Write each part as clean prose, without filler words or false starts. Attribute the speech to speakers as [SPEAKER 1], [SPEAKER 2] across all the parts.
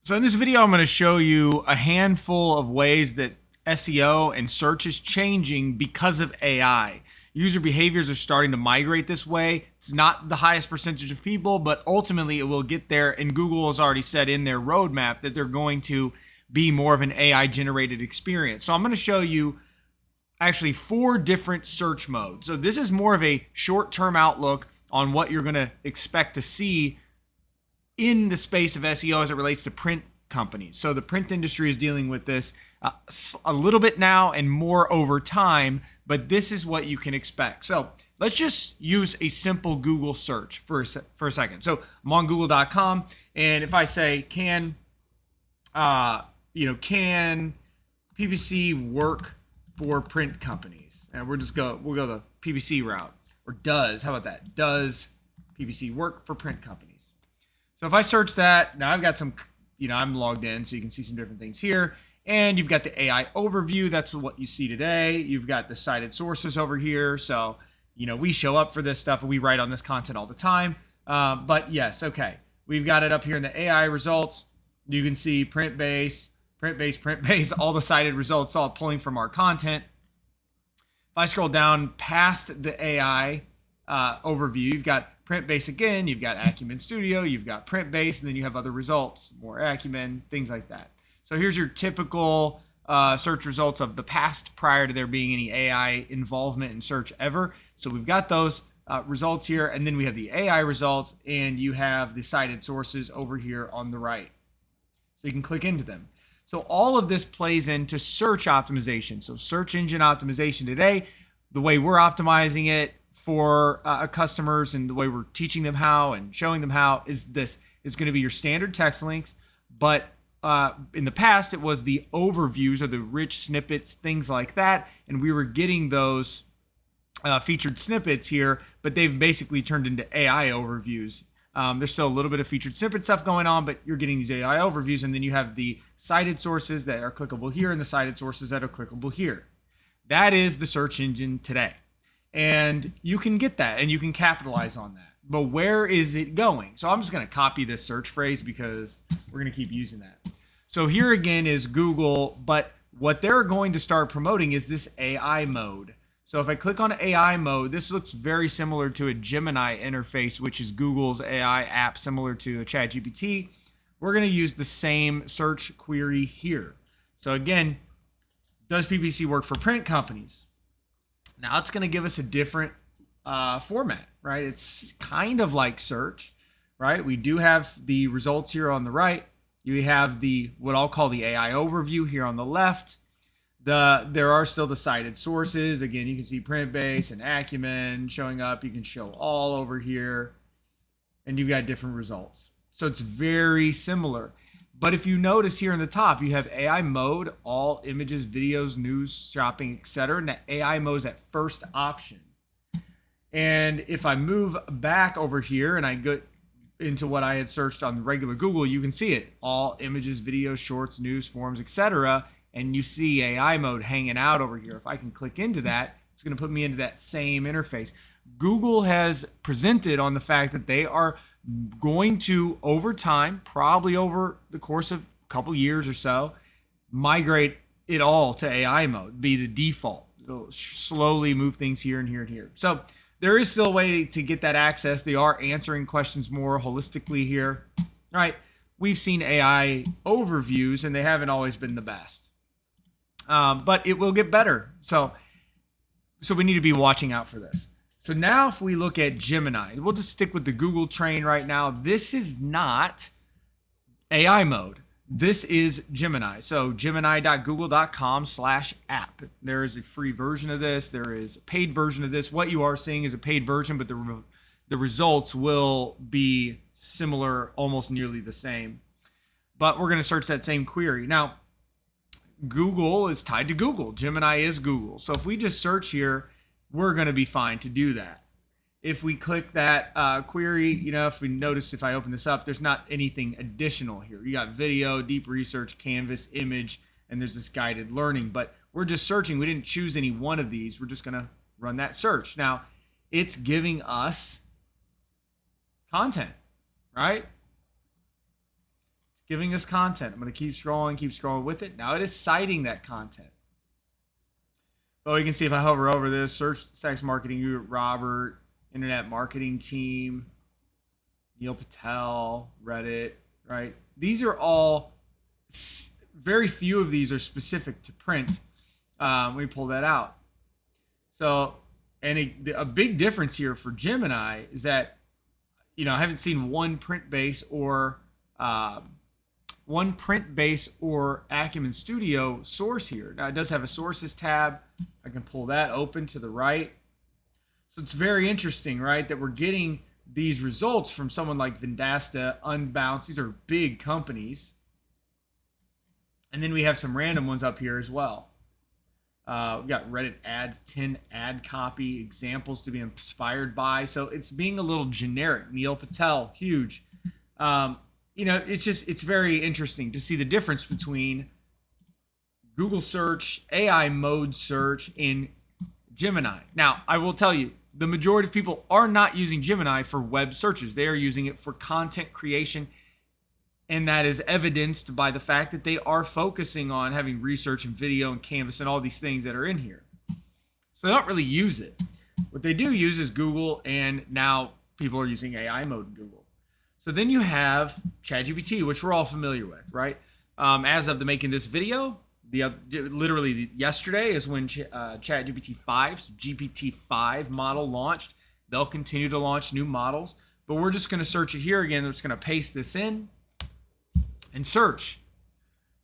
[SPEAKER 1] So in this video, I'm going to show you a handful of ways that SEO and search is changing because of AI. User behaviors are starting to migrate this way. It's not the highest percentage of people, but ultimately it will get there. And Google has already said in their roadmap that they're going to be more of an AI generated experience. So I'm going to show you actually 4 different search modes. So this is more of a short-term outlook on what you're going to expect to see in the space of SEO as it relates to print companies. So the print industry is dealing with this a little bit now and more over time, but this is what you can expect. So let's just use a simple Google search for a second. So I'm on google.com, and if I say can PPC work for print companies, and we'll go the PPC route, or how about that? Does PPC work for print companies? So if I search that, now I've got some, I'm logged in, so you can see some different things here. And you've got the AI overview. That's what you see today. You've got the cited sources over here. So, we show up for this stuff and we write on this content all the time. But yes, okay. We've got it up here in the AI results. You can see Pryntbase, all the cited results, all pulling from our content. If I scroll down past the AI overview, you've got Pryntbase again, you've got Acumen Studio, you've got Pryntbase, and then you have other results, more Acumen, things like that. So here's your typical search results of the past prior to there being any AI involvement in search ever. So we've got those results here, and then we have the AI results, and you have the cited sources over here on the right. So you can click into them. So all of this plays into search optimization. So search engine optimization today, the way we're optimizing it for customers and the way we're teaching them how and showing them how is going to be your standard text links. But in the past, it was the overviews or the rich snippets, things like that. And we were getting those featured snippets here, but they've basically turned into AI overviews. There's still a little bit of featured snippet stuff going on, but you're getting these AI overviews. And then you have the cited sources that are clickable here and the cited sources that are clickable here. That is the search engine today. And you can get that and you can capitalize on that. But where is it going? So I'm just going to copy this search phrase because we're going to keep using that. So here again is Google, but what they're going to start promoting is this AI mode. So if I click on AI mode, this looks very similar to a Gemini interface, which is Google's AI app similar to a ChatGPT. We're going to use the same search query here. So again, does PPC work for print companies? Now it's going to give us a different format, right? It's kind of like search, right? We do have the results here on the right. You have what I'll call the AI overview here on the left. There are still the cited sources. Again, you can see Pryntbase and Acumen showing up. You can show all over here, and you've got different results. So it's very similar. But if you notice here in the top, you have AI mode, all images, videos, news, shopping, etc. And that AI mode is that first option. And if I move back over here and I go into what I had searched on regular Google, you can see it. All images, videos, shorts, news, forums, etc. And you see AI mode hanging out over here. If I can click into that, it's going to put me into that same interface. Google has presented on the fact that they are going to, over time, probably over the course of a couple years or so, migrate it all to AI mode, be the default. It'll slowly move things here and here and here. So there is still a way to get that access. They are answering questions more holistically here. All right, we've seen AI overviews, and they haven't always been the best. But it will get better. So we need to be watching out for this. So now if we look at Gemini, we'll just stick with the Google train right now. This is not AI mode. This is Gemini. So gemini.google.com/app. There is a free version of this. There is a paid version of this. What you are seeing is a paid version, but the results will be similar, almost nearly the same. But we're going to search that same query. Now, Google is tied to Google. Gemini is Google. So if we just search here, we're going to be fine to do that. If we click that query, if we notice, if I open this up, there's not anything additional here. You got video, deep research, canvas, image, and there's this guided learning. But we're just searching. We didn't choose any one of these. We're just going to run that search. Now, it's giving us content, right? giving us content. I'm going to keep scrolling with it. Now it is citing that content. But you can see if I hover over this, search sex marketing guru Robert, internet marketing team, Neil Patel, Reddit, right? These are all, very few of these are specific to print. Let me pull that out. So, and a big difference here for Gemini is that, I haven't seen one Pryntbase or Acumen Studio source here. Now it does have a sources tab. I can pull that open to the right. So it's very interesting, right, that we're getting these results from someone like Vendasta, Unbounce. These are big companies. And then we have some random ones up here as well. We've got Reddit ads, 10 ad copy examples to be inspired by. So it's being a little generic. Neil Patel, huge. It's very interesting to see the difference between Google search, AI mode search, and Gemini. Now, I will tell you, the majority of people are not using Gemini for web searches. They are using it for content creation. And that is evidenced by the fact that they are focusing on having research and video and Canvas and all these things that are in here. So they don't really use it. What they do use is Google, and now people are using AI mode in Google. So then you have ChatGPT, which we're all familiar with, right? As of the making this video, literally yesterday is when ChatGPT 5, so GPT-5 model launched. They'll continue to launch new models, but we're just going to search it here again. We're just going to paste this in and search.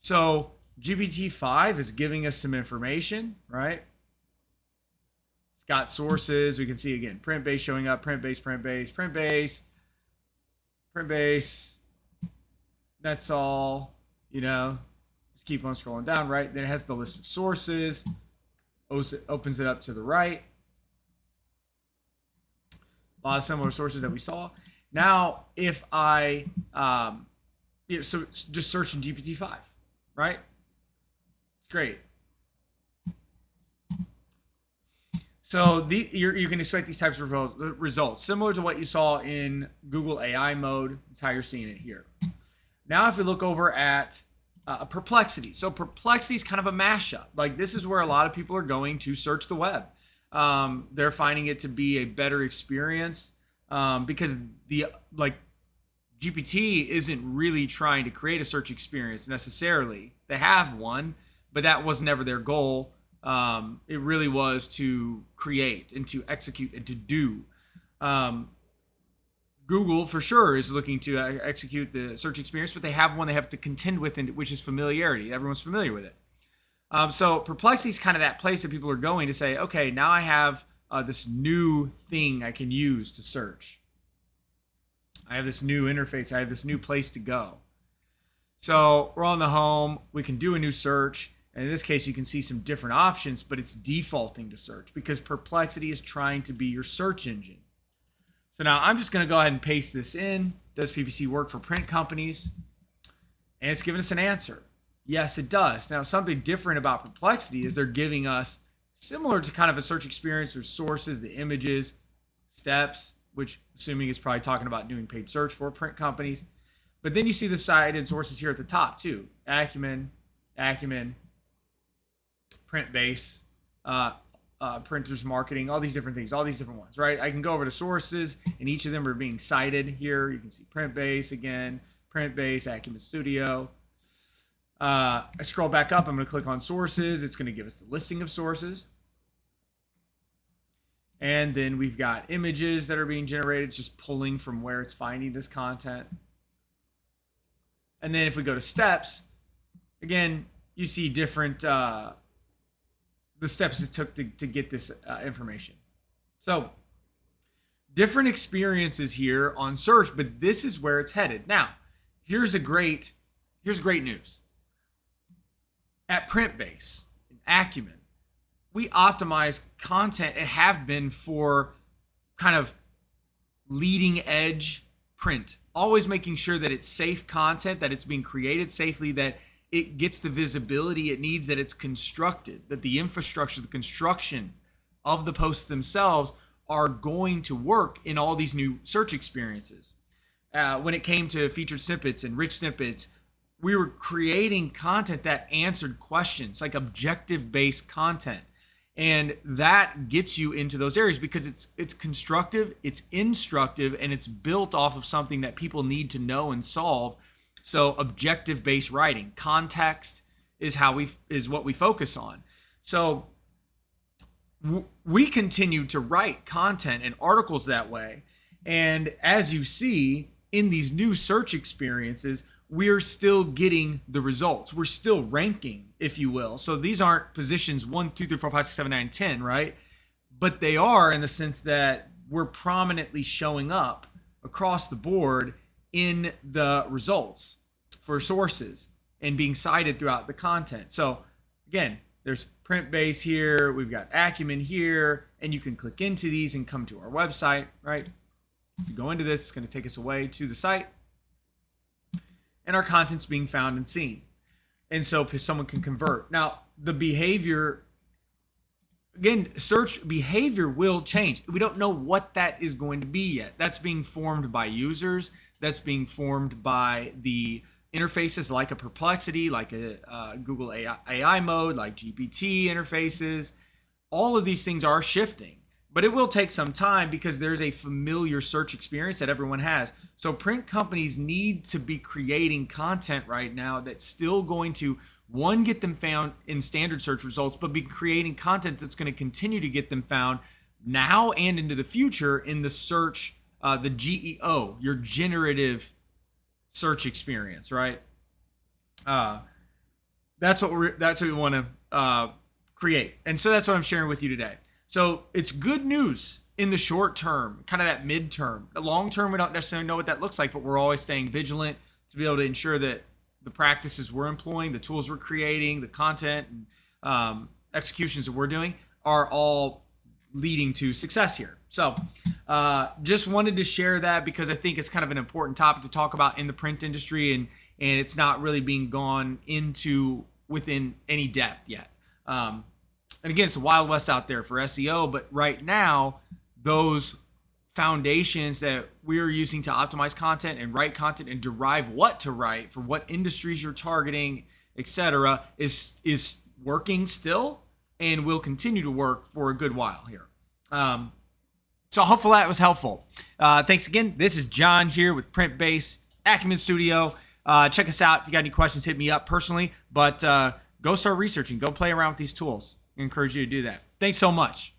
[SPEAKER 1] So GPT-5 is giving us some information, right? It's got sources. We can see again, Pryntbase showing up, Pryntbase. That's all, just keep on scrolling down, right? Then it has the list of sources, opens it up to the right. A lot of similar sources that we saw. Now, if I, so it's just searching GPT-5, right? It's great. So you can expect these types of results, similar to what you saw in Google AI mode. That's how you're seeing it here. Now, if we look over at Perplexity. So Perplexity is kind of a mashup. Like, this is where a lot of people are going to search the web. They're finding it to be a better experience because GPT isn't really trying to create a search experience necessarily. They have one, but that was never their goal. It really was to create and to execute and to do. Google for sure is looking to execute the search experience, but they have one they have to contend with, which is familiarity. Everyone's familiar with it. So Perplexity is kind of that place that people are going to say, okay, now I have this new thing I can use to search. I have this new interface. I have this new place to go. So we're on the home. We can do a new search. And in this case, you can see some different options, but it's defaulting to search because Perplexity is trying to be your search engine. So now I'm just going to go ahead and paste this in. Does PPC work for print companies? And it's giving us an answer. Yes, it does. Now, something different about Perplexity is they're giving us, similar to kind of a search experience, there's sources, the images, steps, which assuming is probably talking about doing paid search for print companies. But then you see the cited sources here at the top too. Acumen, Pryntbase, printers marketing, all these different things, all these different ones, right? I can go over to sources, and each of them are being cited here. You can see Pryntbase again, Pryntbase, Acumen Studio. I scroll back up. I'm going to click on sources. It's going to give us the listing of sources. And then we've got images that are being generated, just pulling from where it's finding this content. And then if we go to steps, again, you see different the steps it took to get this information. So different experiences here on search, but this is where it's headed. Now, here's great news. At Pryntbase, Acumen, we optimize content and have been for kind of leading edge print, always making sure that it's safe content, that it's being created safely, that it gets the visibility it needs, that it's constructed, that the infrastructure, the construction of the posts themselves are going to work in all these new search experiences. When it came to featured snippets and rich snippets, we were creating content that answered questions, like objective-based content. And that gets you into those areas because it's constructive, it's instructive, and it's built off of something that people need to know and solve. So objective-based writing, context is what we focus on. So we continue to write content and articles that way. And as you see in these new search experiences, we're still getting the results. We're still ranking, if you will. So these aren't positions 1, 2, 3, 4, 5, 6, 7, 9, 10, right? But they are in the sense that we're prominently showing up across the board in the results for sources and being cited throughout the content. So again, there's Pryntbase here, we've got Acumen here, and you can click into these and come to our website, right? If you go into this, it's going to take us away to the site. And our content's being found and seen. And so someone can convert. Now, the behavior, again, search behavior will change. We don't know what that is going to be yet. That's being formed by users. That's being formed by the interfaces like a Perplexity, like a Google AI mode, like GPT interfaces. All of these things are shifting. But it will take some time because there's a familiar search experience that everyone has. So print companies need to be creating content right now that's still going to, one, get them found in standard search results, but be creating content that's going to continue to get them found now and into the future in the search, the GEO, your generative search experience, right? That's what we want to create. And so that's what I'm sharing with you today. So it's good news in the short term, kind of that midterm. The long term, we don't necessarily know what that looks like, but we're always staying vigilant to be able to ensure that the practices we're employing, the tools we're creating, the content and executions that we're doing are all leading to success here. So just wanted to share that because I think it's kind of an important topic to talk about in the print industry, and it's not really being gone into within any depth yet. And again, it's the Wild West out there for SEO, but right now, those foundations that we're using to optimize content and write content and derive what to write for what industries you're targeting, etc., is working still and will continue to work for a good while here. So hopefully that was helpful. Thanks again. This is John here with Pryntbase, Acumen Studio. Check us out. If you got any questions, hit me up personally, but go start researching. Go play around with these tools. I encourage you to do that. Thanks so much.